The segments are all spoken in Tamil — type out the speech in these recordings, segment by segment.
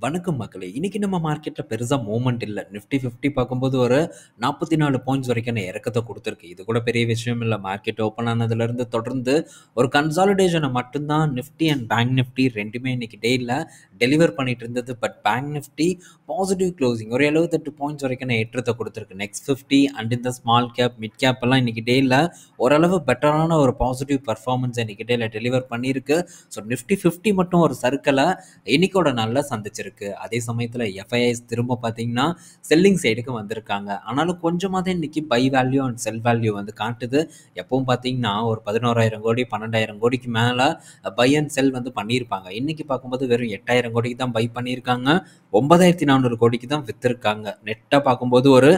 வணக்கம் மக்களே! இன்னைக்கு நம்ம மார்க்கெட்ல பெருசா மூவ்மெண்ட் இல்ல. நிஃப்டி 50 பார்க்கும்போது ஒரு 44 பாயிண்ட்ஸ் வரைக்கான இறக்கத்த குடுத்திருக்கு. இது கூட பெரிய விஷயம் இல்ல. மார்க்கெட் ஓப்பன் ஆனதுலருந்து தொடர்ந்து ஒரு கன்சாலிடேஷன மட்டும் தான் நிஃப்டி அண்ட் பேங்க் நிஃப்டி 2மே இன்னைக்கு டேல டெலிவர் பண்ணிட்டு இருந்தது. But bank Nifty positive closing ஒரு 78 பாயிண்ட்ஸ் வரைக்கான ஏற்றத்த குடுத்திருக்கு. நெக்ஸ்ட் 50 அண்ட் இந்த ஸ்மால் கேப், மிட் கேப் எல்லாம் இன்னைக்கு டேல ஓரளவு பெட்டரான ஒரு பாசிட்டிவ் பெர்ஃபார்மன்ஸ இன்னைக்கு டேல டெலிவர் பண்ணியிருக்கு. ஸோ நிஃப்டி 50 மட்டும் ஒரு சறுக்கல இன்னைக்கோட நாள்ல சந்திச்சிருக்கு. அதே சமயத்துல எஃப்ஐஐஸ் திரும்ப பார்த்தீங்கன்னா செல்லிங் சைடுக்கு வந்திருக்காங்க. ஆனாலும் கொஞ்சமாவது இன்னைக்கு buy value and sell value வந்து காட்டுது. எப்பவும் பார்த்தீங்கன்னா ஒரு 11,000 கோடி 12,000 கோடிக்கு மேல பை அண்ட் செல் வந்து பண்ணியிருப்பாங்க. இன்னைக்கு பார்க்கும்போது வெறும் 8,000 கோடிக்கு தான் பை பண்ணியிருக்காங்க. 9,400 கோடிக்கு தான் வித்திருக்காங்க. நெட்டா பார்க்கும்போது ஒரு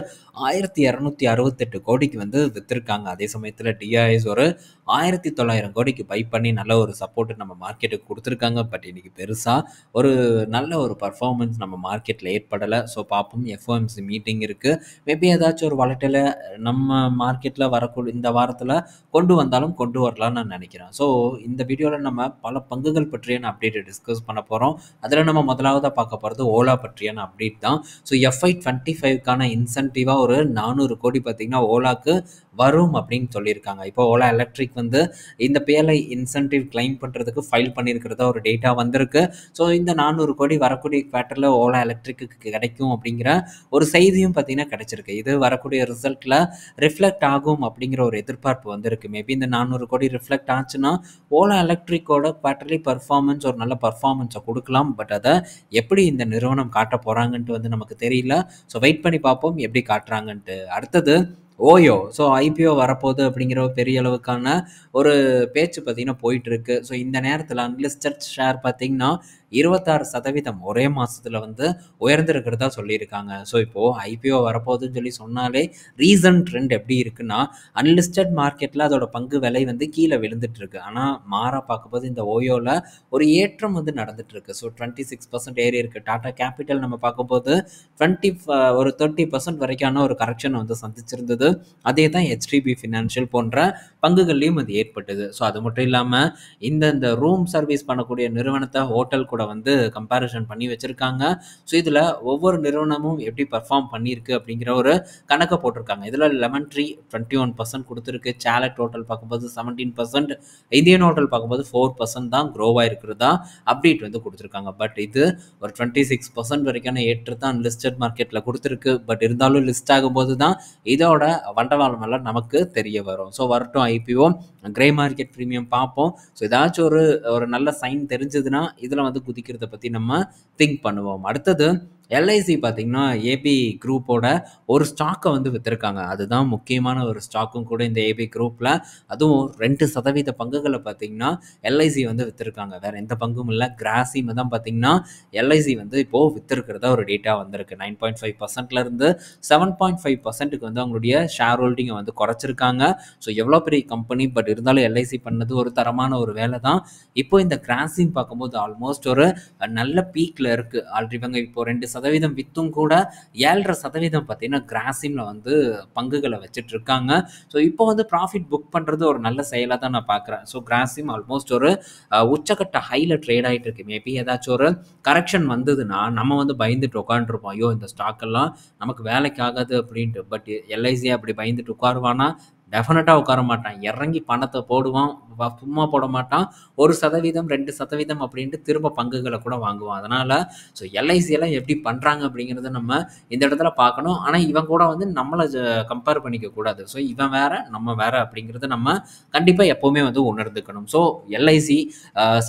1,268 கோடிக்கு வந்து வித்திருக்காங்க. அதே சமயத்துல டிஐஎஸ் ஒரு 1,900 கோடிக்கு பை பண்ணி நல்ல ஒரு சப்போர்ட் நம்ம மார்க்கெட்டுக்கு கொடுத்துருக்காங்க. பட் இன்னைக்கு பெருசா ஒரு நல்ல ஒரு பர்ஃபார்மன்ஸ் நம்ம மார்க்கெட்டில் ஏற்படலை. ஸோ பார்ப்போம். எஃப்ஓஎம்சி மீட்டிங் இருக்குது. மேபி ஏதாச்சும் ஒரு வாலட்டில் நம்ம மார்க்கெட்டில் வரக்கூடிய இந்த வாரத்தில் கொண்டு வந்தாலும் கொண்டு வரலாம்னு நான் நினைக்கிறேன். ஸோ இந்த வீடியோவில் நம்ம பல பங்குகள் பற்றியான அப்டேட்டை டிஸ்கஸ் பண்ண போகிறோம். அதில் நம்ம முதலாவதாக பார்க்க போகிறது ஓலா பற்றியான அப்டேட் தான். ஸோ FY25க்கான இன்சென்டிவாக ஒரு 400 கோடி பார்த்திங்கன்னா ஓலாக்கு வரும் அப்படின்னு சொல்லியிருக்காங்க. இப்போ ஓலா எலக்ட்ரிக் வந்து இந்த PLI இன்சென்டிவ் கிளைம் பண்ணுறதுக்கு ஃபைல் பண்ணியிருக்கிறதா ஒரு டேட்டா வந்திருக்கு. ஸோ இந்த 400 கோடி வரக்கூடிய குவார்ட்டரில் ஓலா எலக்ட்ரிக்கு கிடைக்கும் அப்படிங்கிற ஒரு செய்தியும் பார்த்தீங்கன்னா கிடைச்சிருக்கு. இது வரக்கூடிய ரிசல்ட்டில் ரிஃப்ளெக்ட் ஆகும் அப்படிங்கிற ஒரு எதிர்பார்ப்பு வந்திருக்கு. மேபி இந்த 400 கோடி ரிஃப்ளெக்ட் ஆச்சுன்னா ஓலா எலக்ட்ரிக்கோட குவார்ட்டர்லி பர்ஃபார்மன்ஸ் ஒரு நல்ல பர்ஃபார்மன்ஸை கொடுக்கலாம். பட் அதை எப்படி இந்த நிறுவனம் காட்ட போகிறாங்கன்ட்டு வந்து நமக்கு தெரியல. ஸோ வெயிட் பண்ணி பார்ப்போம் எப்படி காட்டுறாங்கன்ட்டு. அடுத்தது ஓயோ. ஸோ ஐபிஓ வரப்போகுது அப்படிங்கிற ஒரு பெரிய அளவுக்கான ஒரு பேச்சு பார்த்தீங்கன்னா போயிட்டுருக்கு. ஸோ இந்த நேரத்தில் அன்லிஸ்டட் ஷேர் பார்த்தீங்கன்னா 26% ஒரே மாதத்தில் வந்து உயர்ந்திருக்கிறதா சொல்லியிருக்காங்க. ஸோ இப்போது ஐபிஓ வரப்போகுதுன்னு சொல்லி சொன்னாலே ரீசன்ட் ட்ரெண்ட் எப்படி இருக்குன்னா அன்லிஸ்டட் மார்க்கெட்டில் அதோட பங்கு விலை வந்து கீழே விழுந்துட்டுருக்கு. ஆனால் மாறா பார்க்கும்போது இந்த ஓயோவில் ஒரு ஏற்றம் வந்து நடந்துட்டுருக்கு. ஸோ 26% ஏறி இருக்குது. டாடா கேபிட்டல் நம்ம பார்க்கும்போது ஒரு 30% வரைக்கான ஒரு கரெக்ஷன் வந்து சந்திச்சிருந்தது. அதே தான் ஹெச்டிபி ஃபினான்ஷியல் போன்ற பங்குகள்லையும் அது ஏற்பட்டது. ஸோ அது மட்டும் இல்லாமல் இந்த ரூம் சர்வீஸ் பண்ணக்கூடிய நிறுவனத்தை ஹோட்டல் கூட வந்து கம்பேரிசன் பண்ணி வச்சுருக்காங்க. ஸோ இதில் ஒவ்வொரு நிறுவனமும் எப்படி பர்ஃபார்ம் பண்ணியிருக்கு அப்படிங்கிற ஒரு கணக்கை போட்டிருக்காங்க. இதில் லெமன் ட்ரீ 21% கொடுத்துருக்கு. சேலட் ஹோட்டல் பார்க்கும்போது 17%, இந்தியன் ஹோட்டல் பார்க்கும்போது 4% தான் க்ரோவாக இருக்கிறதா அப்டேட் வந்து கொடுத்துருக்காங்க. பட் இது ஒரு 26% வரைக்கான ஏற்றத்தான் அன்லிஸ்டட் மார்க்கெட்டில் கொடுத்துருக்கு. பட் இருந்தாலும் லிஸ்ட் ஆகும்போது தான் இதோட வண்டவாளம் எல்லாம் நமக்கு தெரிய வரும். ஸோ வரட்டும் ஐபிஓ கிரே மார்க்கெட் ப்ரீமியம் பார்ப்போம். ஸோ ஏதாச்சும் ஒரு நல்ல சைன் தெரிஞ்சதுன்னா இதில் வந்து குதிக்கிறத பற்றி நம்ம திங்க் பண்ணுவோம். அடுத்தது எல்ஐசி பார்த்தீங்கன்னா ஏபி குரூப்போட ஒரு ஸ்டாக்கை வந்து விற்றுருக்காங்க. அதுதான் முக்கியமான ஒரு ஸ்டாக்கும் கூட இந்த ஏபி குரூப்பில். அதுவும் 2% பங்குகளை பார்த்தீங்கன்னா எல்ஐசி வந்து விற்றுருக்காங்க. வேறு எந்த பங்கும் இல்லை. கிராசிம் தான் பார்த்தீங்கன்னா எல்ஐசி வந்து இப்போது விற்றுருக்கிறதா ஒரு டேட்டா வந்திருக்கு. 9.5%லேருந்து 7.5%க்கு வந்து அவங்களுடைய ஷேர் ஹோல்டிங்கை வந்து குறைச்சிருக்காங்க. ஸோ எவ்வளோ பெரிய கம்பெனி, பட் இருந்தாலும் எல்ஐசி பண்ணது ஒரு தரமான ஒரு வேலை தான். இப்போ இந்த கிராசிம் பார்க்கும்போது ஆல்மோஸ்ட் ஒரு நல்ல பீக்கில் இருக்குது. ஆல்ரெடி இவங்க இப்போ 2% விற்றும் கூட 7.5% பார்த்தீங்கன்னா கிராசிமில் வந்து பங்குகளை வச்சுட்டு இருக்காங்க. ஸோ இப்போ வந்து ப்ராஃபிட் புக் பண்ணுறது ஒரு நல்ல செயலாக தான் நான் பார்க்குறேன். ஸோ கிராசிம் ஆல்மோஸ்ட் ஒரு உச்சக்கட்ட ஹையில் ட்ரேட் ஆகிட்டு இருக்கு. மேபி ஏதாச்சும் ஒரு கரெக்ஷன் வந்ததுன்னா நம்ம வந்து பயந்துட்டு உட்காந்துருப்போம். ஐயோ இந்த ஸ்டாக்கெல்லாம் நமக்கு வேலைக்கு ஆகாது அப்படின்ட்டு. பட் எல்ஐசி அப்படி பயந்துட்டு உட்காருவானா? டெஃபினட்டாக உட்கார மாட்டான். இறங்கி பணத்தை போடுவான். சும்மா போட மாட்டான். 1%, 2% அப்படின்ட்டு திரும்ப பங்குகளை கூட வாங்குவான். அதனால் ஸோ எல்ஐசியெல்லாம் எப்படி பண்ணுறாங்க அப்படிங்கிறத நம்ம இந்த இடத்துல பார்க்கணும். ஆனால் இவன் கூட வந்து நம்மளை கம்பேர் பண்ணிக்க கூடாது. ஸோ இவன் வேற நம்ம வேற அப்படிங்கிறத நம்ம கண்டிப்பாக எப்போவுமே வந்து உணர்ந்துக்கணும். ஸோ எல்ஐசி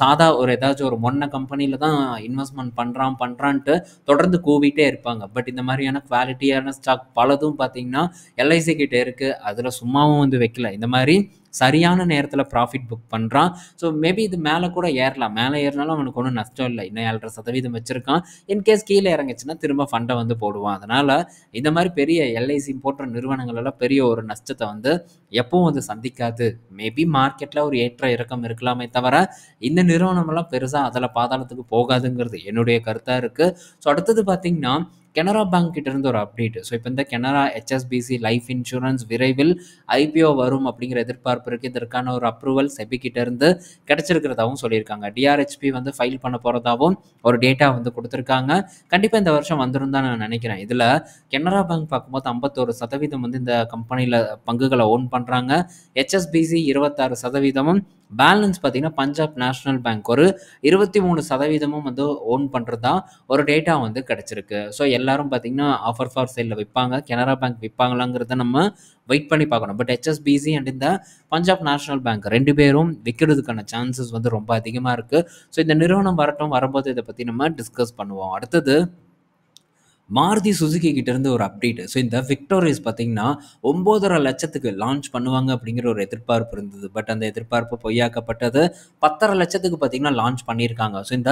சாதா ஒரு ஏதாச்சும் ஒரு மொன்ன கம்பெனியில் தான் இன்வெஸ்ட்மெண்ட் பண்ணுறான்ட்டு தொடர்ந்து கூவிட்டே இருப்பாங்க. பட் இந்த மாதிரியான குவாலிட்டியான ஸ்டாக் பலதும் பார்த்தீங்கன்னா எல்ஐசி கிட்டே இருக்குது. அதில் சும்மாவும் வந்து வைக்கல. இந்த மாதிரி சரியான நேரத்தில் ப்ராஃபிட் புக் பண்ணுறான். ஸோ மேபி இது மேலே கூட ஏறலாம். மேலே ஏறினாலும் அவனுக்கு ஒன்றும் நஷ்டம் இல்லை. இன்னும் 7.5% வச்சுருக்கான். இன்கேஸ் கீழே இறங்குச்சுன்னா திரும்ப ஃபண்டை வந்து போடுவான். அதனால் இந்த மாதிரி பெரிய எல்ஐசி போன்ற நிறுவனங்கள் எல்லாம் பெரிய ஒரு நஷ்டத்தை வந்து எப்பவும் வந்து சந்திக்காது. மேபி மார்க்கெட்டில் ஒரு ஏற்ற இறக்கம் இருக்கலாமே தவிர இந்த நிறுவனமெல்லாம் பெருசாக அதில் பாதாளத்துக்கு போகாதுங்கிறது என்னுடைய கருத்தாக இருக்குது. ஸோ அடுத்தது பார்த்திங்கன்னா கனரா பேங்க் கிட்ட இருந்து ஒரு அப்டேட். ஸோ இப்போ இந்த கனரா HSBC லைஃப் இன்சூரன்ஸ் விரைவில் IPO வரும் அப்படிங்கிற எதிர்பார்ப்பு இருக்கு. இதற்கான ஒரு அப்ரூவல் செபி கிட்ட இருந்து கிடைச்சிருக்கிறதாவும் சொல்லியிருக்காங்க. DRHP வந்து ஃபைல் பண்ண போறதாவும் ஒரு டேட்டா வந்து கொடுத்துருக்காங்க. கண்டிப்பா இந்த வருஷம் வந்துரும் தான் நான் நினைக்கிறேன். இதுல கனரா பேங்க் பார்க்கும்போது 51% வந்து இந்த கம்பெனில பங்குகளை ஓன் பண்றாங்க. HSBC 26%, பேலன்ஸ் பார்த்தீங்கன்னா பஞ்சாப் நேஷனல் பேங்க் ஒரு 23% வந்து ஓன் பண்றதா ஒரு டேட்டா வந்து கிடைச்சிருக்கு. ஸோ எல்லாரும் பார்த்தீங்கன்னா ஆஃபர் ஃபார் சேல்ல விற்பாங்க. கனரா பேங்க் விற்பாங்களாங்கிறத நம்ம வெயிட் பண்ணி பார்க்கணும். பட் HSBC அண்ட் இந்த பஞ்சாப் நேஷனல் பேங்க் 2 பேரும் விற்கிறதுக்கான சான்சஸ் வந்து ரொம்ப அதிகமாக இருக்கு. ஸோ இந்த நிறுவனம் வரும்போது இதை பற்றி நம்ம டிஸ்கஸ் பண்ணுவோம். அடுத்தது மாருதி சுசுகி கிட்ட இருந்து ஒரு அப்டேட். ஸோ இந்த விக்டோரியஸ் பார்த்தீங்கன்னா 9,5 லட்சத்துக்கு லான்ச் பண்ணுவாங்க அப்படிங்கிற ஒரு எதிர்பார்ப்பு இருந்தது. பட் அந்த எதிர்பார்ப்பு பொய்யாக்கப்பட்டது. 10,5 லட்சத்துக்கு பார்த்தீங்கன்னா லான்ச் பண்ணியிருக்காங்க. ஸோ இந்த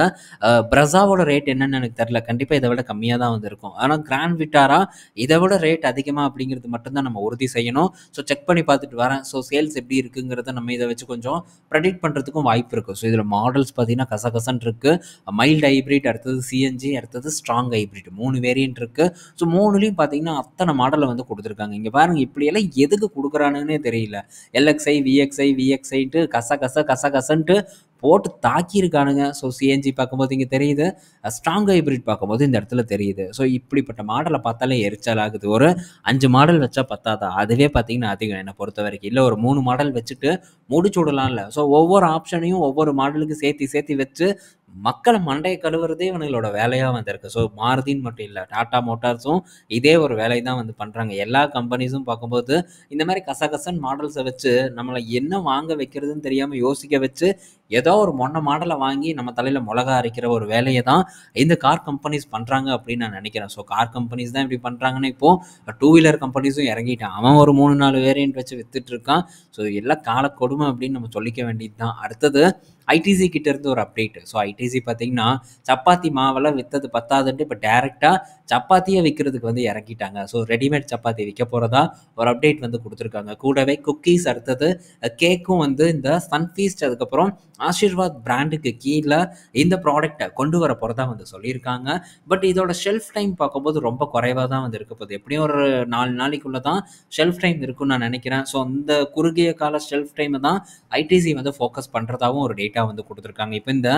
பிரசாவோட ரேட் என்னன்னு எனக்கு தெரியல. கண்டிப்பாக இதை விட கம்மியாக தான் வந்து இருக்கும். ஆனால் கிராண்ட் விட்டாரா இதை விட ரேட் அதிகமாக அப்படிங்கிறது மட்டும்தான் நம்ம உறுதி செய்யணும். ஸோ செக் பண்ணி பார்த்துட்டு வரேன். ஸோ சேல்ஸ் எப்படி இருக்குங்கிறத நம்ம இதை வச்சு கொஞ்சம் ப்ரெடிக்ட் பண்ணுறதுக்கும் வாய்ப்பு இருக்குது. ஸோ இதில் மாடல்ஸ் பார்த்தீங்கன்னா கசகசன் இருக்குது. மைல்டு ஹைப்ரிட், அடுத்தது CNG, அடுத்தது ஸ்ட்ராங் ஹைப்ரிட் 3 வேரியன்ட் இருக்கு. ஸோ 3லையும் பார்த்தீங்கன்னா அத்தனை மாடலை வந்து கொடுத்துருக்காங்க. இங்கே பாருங்க, இப்படியெல்லாம் எதுக்கு கொடுக்குறானுன்னே தெரியல. LXi, VXiன்ட்டு கசன்ட்டு போட்டு தாக்கியிருக்கானுங்க. ஸோ CNG பார்க்கும்போது இங்கே தெரியுது, ஸ்ட்ராங் ஹைப்ரிட் பார்க்கும்போது இந்த இடத்துல தெரியுது. ஸோ இப்படிப்பட்ட மாடலை பார்த்தாலே எரிச்சல் ஆகுது. ஒரு 5 மாடல் வச்சா பத்தாதா? அதுவே பார்த்தீங்கன்னா அதிகம் என்னை பொறுத்த வரைக்கும். இல்லை ஒரு 3 மாடல் வச்சுட்டு முடிச்சு விடலாம்ல. ஸோ ஒவ்வொரு ஆப்ஷனையும் ஒவ்வொரு மாடலுக்கு சேர்த்தி வச்சு மக்களை மண்டையை கழுவுறதே இவங்களோட வேலையாக வந்திருக்கு. ஸோ மாருதின்னு மட்டும் இல்லை, டாடா மோட்டார்ஸும் இதே ஒரு வேலை தான் வந்து பண்ணுறாங்க. எல்லா கம்பெனிஸும் பார்க்கும்போது இந்த மாதிரி கசகசன் மாடல்ஸை வச்சு நம்மளை என்ன வாங்க வைக்கிறதுன்னு தெரியாமல் யோசிக்க வச்சு ஏதோ ஒரு மொன்ன மாடலை வாங்கி நம்ம தலையில் மிளகா அரைக்கிற ஒரு வேலையை தான் இந்த கார் கம்பெனிஸ் பண்ணுறாங்க அப்படின்னு நான் நினைக்கிறேன். ஸோ கார் கம்பெனிஸ் தான் இப்படி பண்ணுறாங்கன்னு இப்போது 2 வீலர் கம்பெனிஸும் இறங்கிட்டான். அவன் ஒரு 3-4 வேரியன்ட் வச்சு வித்துட்டு இருக்கான். ஸோ எல்லாம் காலக்கொடுமை அப்படின்னு நம்ம சொல்லிக்க வேண்டியது தான். அடுத்தது ITC கிட்ட இருந்து ஒரு அப்டேட். ஸோ ITC பார்த்தீங்கன்னா சப்பாத்தி மாவெல்லாம் விற்றது பத்தாதுன்ட்டு இப்போ டேரெக்டாக சப்பாத்தியை விற்கிறதுக்கு வந்து இறக்கிட்டாங்க. ஸோ ரெடிமேட் சப்பாத்தி விற்க போகிறதா ஒரு அப்டேட் வந்து கொடுத்துருக்காங்க. கூடவே குக்கீஸ், அடுத்தது கேக்கும் வந்து இந்த சன்ஃபீஸ்ட், அதுக்கப்புறம் ஆஷிர்வாத் பிராண்டுக்கு கீழே இந்த ப்ராடக்டை கொண்டு வர போகிறதா வந்து சொல்லியிருக்காங்க. பட் இதோட ஷெல்ஃப் டைம் பார்க்கும்போது ரொம்ப குறைவாக தான் வந்து இருக்க போகுது. எப்படியும் ஒரு 4 நாளைக்குள்ளே தான் ஷெல்ஃப் டைம் இருக்குன்னு நான் நினைக்கிறேன். ஸோ அந்த குறுகிய கால ஷெல்ஃப் டைமை தான் ITC வந்து ஃபோக்கஸ் பண்ணுறதாகவும் ஒரு டேட்டா வந்து கொடுத்துருக்காங்க. இப்போ இந்த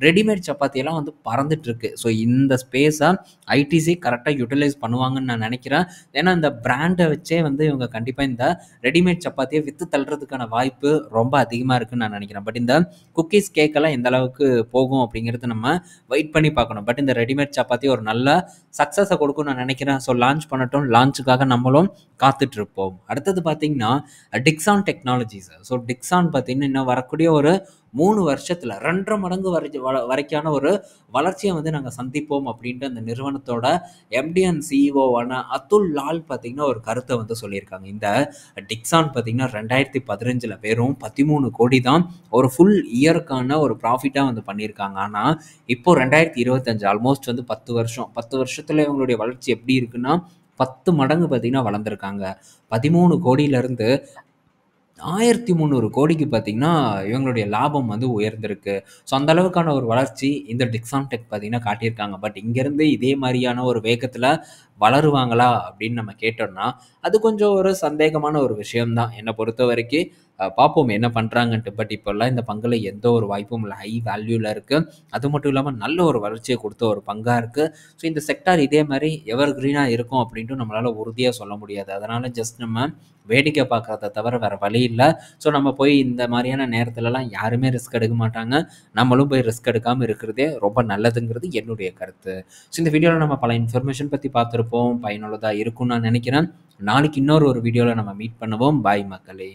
ரெடிமேட் சப்பாத்தியெல்லாம் வந்து பறந்துட்டு இருக்கு. ஸோ இந்த ஸ்பேஸை ITC கரெக்டாக யூட்டிலைஸ் பண்ணுவாங்கன்னு நான் நினைக்கிறேன். ஏன்னா இந்த பிராண்டை வச்சே வந்து இவங்க கண்டிப்பாக இந்த ரெடிமேட் சப்பாத்தியை விற்று தள்ளுறதுக்கான வாய்ப்பு ரொம்ப அதிகமாக இருக்குன்னு நான் நினைக்கிறேன். பட் இந்த குக்கீஸ், கேக்கெல்லாம் எந்த அளவுக்கு போகும் அப்படிங்கிறது நம்ம வெயிட் பண்ணி பார்க்கணும். பட் இந்த ரெடிமேட் சப்பாத்தி ஒரு நல்ல சக்ஸஸை கொடுக்கும்னு நான் நினைக்கிறேன். ஸோ லான்ச் பண்ணட்டும். லான்ச்சுக்காக நம்மளும் காத்துட்டு இருப்போம். அடுத்தது பார்த்தீங்கன்னா டிக்ஸான் டெக்னாலஜிஸ். ஸோ டிக்ஸான் பார்த்தீங்கன்னா இன்னும் வரக்கூடிய ஒரு 3 வருஷத்தில் 2.5 மடங்கு வரைக்கான ஒரு வளர்ச்சியை வந்து நாங்கள் சந்திப்போம் அப்படின்ட்டு அந்த நிறுவனத்தோட MD அண்ட் CEO-வான அதுல் லால் பார்த்தீங்கன்னா ஒரு கருத்தை வந்து சொல்லியிருக்காங்க. இந்த டிக்ஸான் பார்த்தீங்கன்னா 2015 வெறும் 13 கோடி தான் ஒரு ஃபுல் இயருக்கான ஒரு ப்ராஃபிட்டாக வந்து பண்ணியிருக்காங்க. ஆனால் இப்போ 2025 ஆல்மோஸ்ட் வந்து 10 வருஷத்தில் இவங்களுடைய வளர்ச்சி எப்படி இருக்குன்னா 10 மடங்கு பார்த்தீங்கன்னா வளர்ந்துருக்காங்க. 13 கோடியிலேருந்து 1300 கோடிக்கு பார்த்தீங்கன்னா இவங்களுடைய லாபம் வந்து உயர்ந்திருக்கு. ஸோ அந்த அளவுக்கான ஒரு வளர்ச்சி இந்த டிக்ஸான் டெக் பார்த்தீங்கன்னா காட்டியிருக்காங்க. பட் இங்கேருந்து இதே மாதிரியான ஒரு வேகத்தில் வளருவாங்களா அப்படின்னு நம்ம கேட்டோம்னா அது கொஞ்சம் ஒரு சந்தேகமான ஒரு விஷயம்தான் என்னை பொறுத்த வரைக்கும். பார்ப்போம் என்ன பண்ணுறாங்கன்ட்டு. பட் இப்போல்லாம் இந்த பங்கில் எந்த ஒரு வாய்ப்பும் இல்லை. ஹை வேல்யூவில் இருக்குது. அது மட்டும் இல்லாமல் நல்ல ஒரு வளர்ச்சியை கொடுத்த ஒரு பங்காக இருக்குது. ஸோ இந்த செக்டார் இதே மாதிரி எவர் க்ரீனாக இருக்கும் அப்படின்ட்டு நம்மளால் உறுதியாக சொல்ல முடியாது. அதனால் ஜஸ்ட் நம்ம வேடிக்கை பார்க்குறத தவிர வேறு வழி இல்லை. ஸோ நம்ம போய் இந்த மாதிரியான நேரத்துலலாம் யாருமே ரிஸ்க் எடுக்க மாட்டாங்க. நம்மளும் போய் ரிஸ்க் எடுக்காமல் இருக்கிறதே ரொம்ப நல்லதுங்கிறது என்னுடைய கருத்து. ஸோ இந்த வீடியோவில் நம்ம பல இன்ஃபர்மேஷன் பற்றி பார்த்துருப்போம். பயனுள்ளதாக இருக்கும்னு நான் நினைக்கிறேன். நாளைக்கு இன்னொரு வீடியோவில் நம்ம மீட் பண்ணுவோம். பாய் மக்களே.